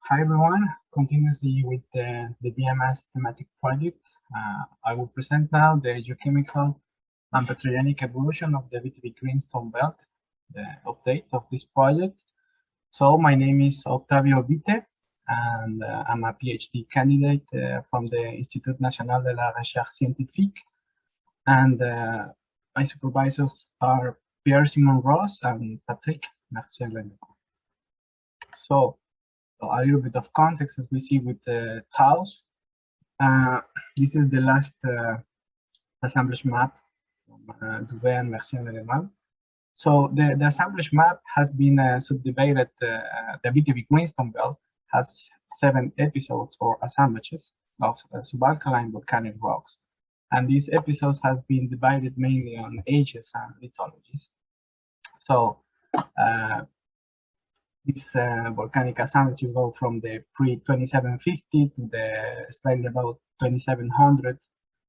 Hi everyone, continuously with the VMS Thematic Project. I will present now the geochemical and petrogenic evolution of the Abitibi Greenstone Belt, the update of this project. So my name is Octavio Vite, and I'm a PhD candidate from the Institut National de la Recherche Scientifique, and my supervisors are Pierre-Simon Ross and Patrick Mercier. So a little bit of context, as we see with the TIOs. This is the last assemblage map from Duvet and Mercier. So the assemblage map has been subdivided. The Abitibi Greenstone Belt has 7 episodes or assemblages of subalkaline volcanic rocks. And these episodes has been divided mainly on ages and lithologies. So these volcanic assemblages go from the pre-2750 to the slightly about 2700,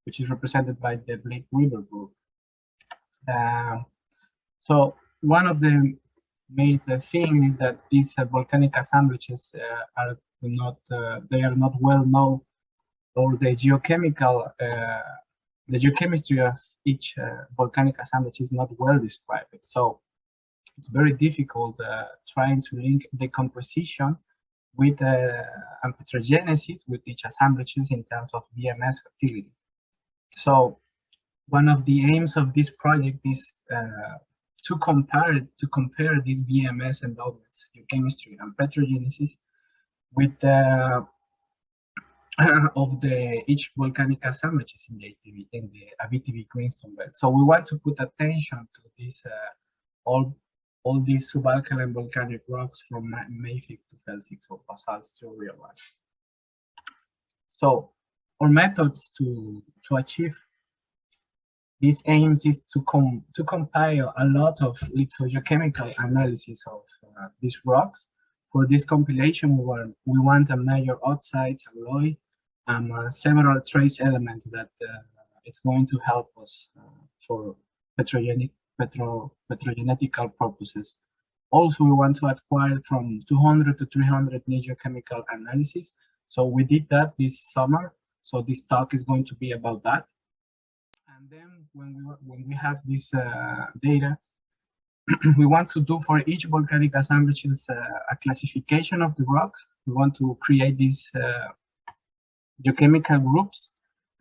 which is represented by the Blake River group. So one of the main things is that these volcanic assemblages are not well known, or the geochemistry of each volcanic assemblage is not well described. So it's very difficult trying to link the composition with and petrogenesis with each assemblages in terms of VMS fertility. So one of the aims of this project is to compare these VMS endowments, geochemistry and petrogenesis, with of each volcanic assemblages in the Abitibi Greenstone Belt. So we want to put attention to this all these subalkaline volcanic rocks from mafic to felsic or basalts to real life. So our methods to achieve these aims is to compile a lot of lithogeochemical analysis of these rocks. For this compilation, we want a major oxides, alloy, and several trace elements that it's going to help us for petrogenetical purposes. Also, we want to acquire from 200 to 300 geochemical analysis. So we did that this summer. So this talk is going to be about that. And then when we have this data, we want to do for each volcanic assemblages a classification of the rocks. We want to create these geochemical groups,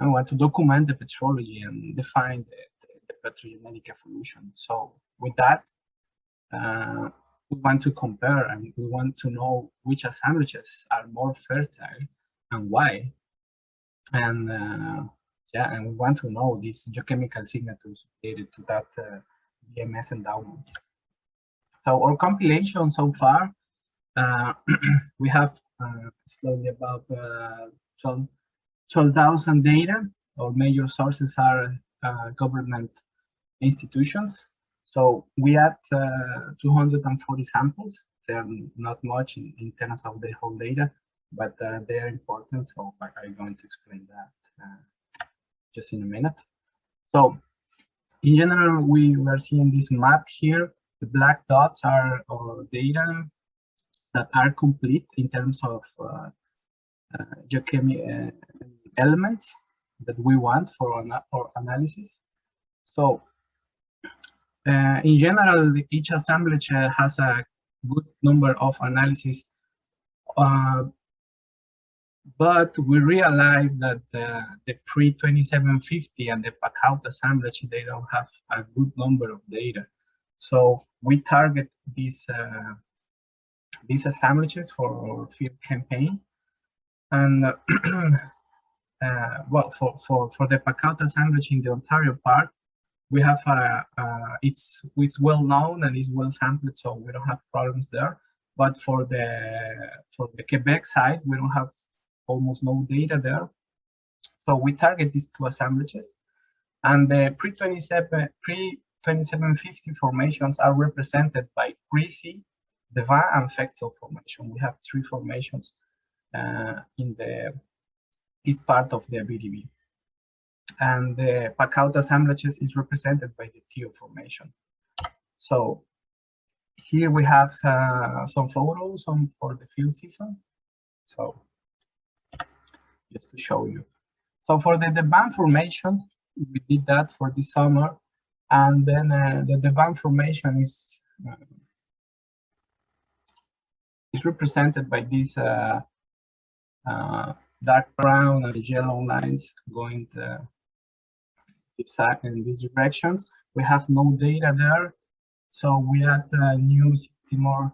and we want to document the petrology and define the petrogenetic evolution. So with that, we want to compare, and we want to know which assemblages are more fertile and why. And and we want to know these geochemical signatures related to that VMS endowment. So our compilation so far, we have slowly about 12,000 data. Our major sources are government institutions. So we had 240 samples. They're not much in terms of the whole data, but they are important. So I'm going to explain that just in a minute. So in general, we are seeing this map here. The black dots are data that are complete in terms of geochemical elements that we want for analysis. So in general, each assemblage has a good number of analyses, but we realize that the pre-2750 and the Pacaut assemblage, they don't have a good number of data. So we target these assemblages for our field campaign. And well, for the Pacaut assemblage in the Ontario part, we have it's well known and is well sampled, so we don't have problems there. But for the Quebec side, we don't have almost no data there. So we target these 2 assemblages, and the pre-2750 formations are represented by Greasy, Devin, and Fecto formation. We have 3 formations in the east part of the Abitibi. And the Pacaut assemblages is represented by the TIO Formation. So here we have some photos for the field season. So just to show you. So for the Banff formation, we did that for this summer, and then the Banff formation is represented by these dark brown and yellow lines going in these directions. We have no data there, so we add new 60 more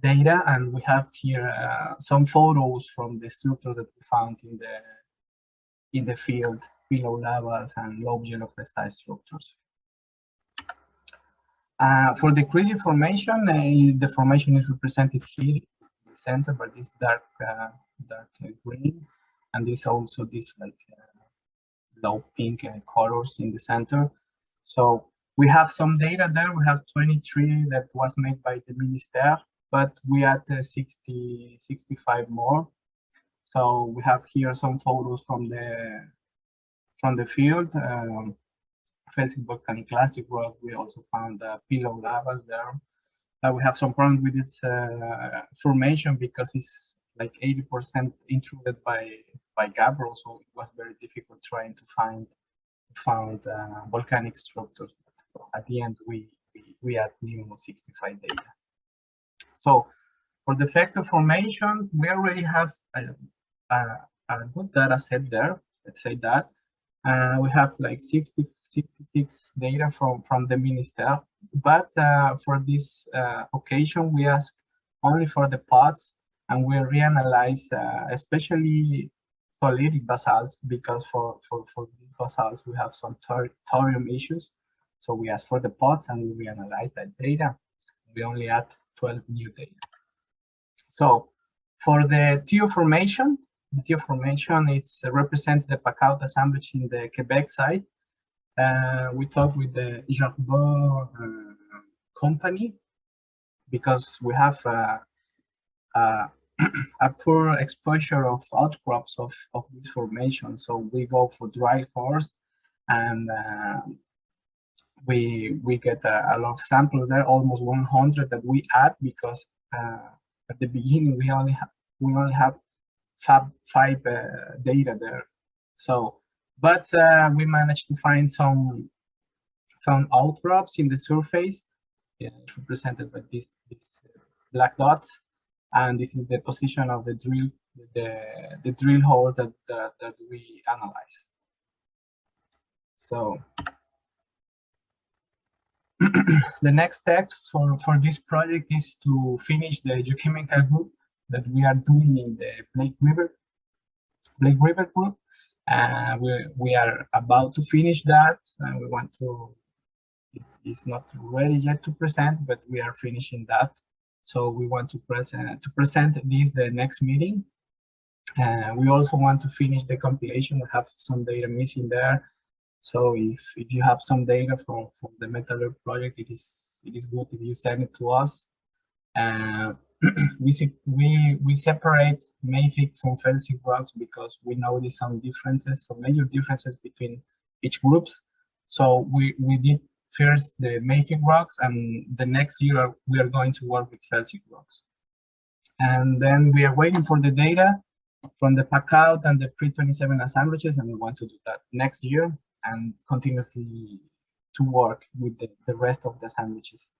data, and we have here some photos from the structure that we found in the field, below lavas and low geolocalized structures. For the crazy formation, the formation is represented here in the center by this dark green, and this also this like low pink colors in the center. So we have some data there. We have 23 that was made by the Ministère, but we add 65 more. So we have here some photos from the field. Felsic volcanic classic rock. We also found pillow lavas there. We have some problems with its formation because it's like 80% intruded by gabbro, so it was very difficult trying to find volcanic structures. At the end, we add new 65 data. So for the vector formation, we already have a good data set there. Let's say that. We have like 66 data from the Ministère, but for this occasion, we ask only for the pods, and we reanalyze especially thallitic basalts, because for these basalts we have some thorium issues. So we ask for the pods and we reanalyze that data. We only add 12 new data. So for the TIO formation, the TIO formation, it represents the Pacaut assemblage in the Quebec side. We talked with the Jarbot company because we have a poor exposure of outcrops of this formation. So we go for dry cores, and we get a lot of samples there, almost 100 that we add, because at the beginning we only have five data there. So, but we managed to find some outcrops in the surface. Yeah, it's represented by these black dots, and this is the position of the drill hole that we analyze. So the next steps for this project is to finish the geochemical group that we are doing in the Blake River group. We are about to finish that, and we want to. It's not ready yet to present, but we are finishing that. So we want to present this the next meeting. We also want to finish the compilation. We have some data missing there. So if you have some data from the Metallurg project, it is good if you send it to us. We separate mafic from felsic rocks because we notice some differences, some major differences between each groups. So we did first the mafic rocks, and the next year we are going to work with felsic rocks. And then we are waiting for the data from the Pacaut and the pre-27 assemblages, and we want to do that next year and continuously to work with the rest of the assemblages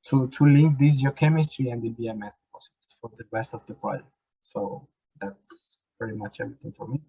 to link this geochemistry and the VMS deposits for the rest of the project. So that's pretty much everything for me.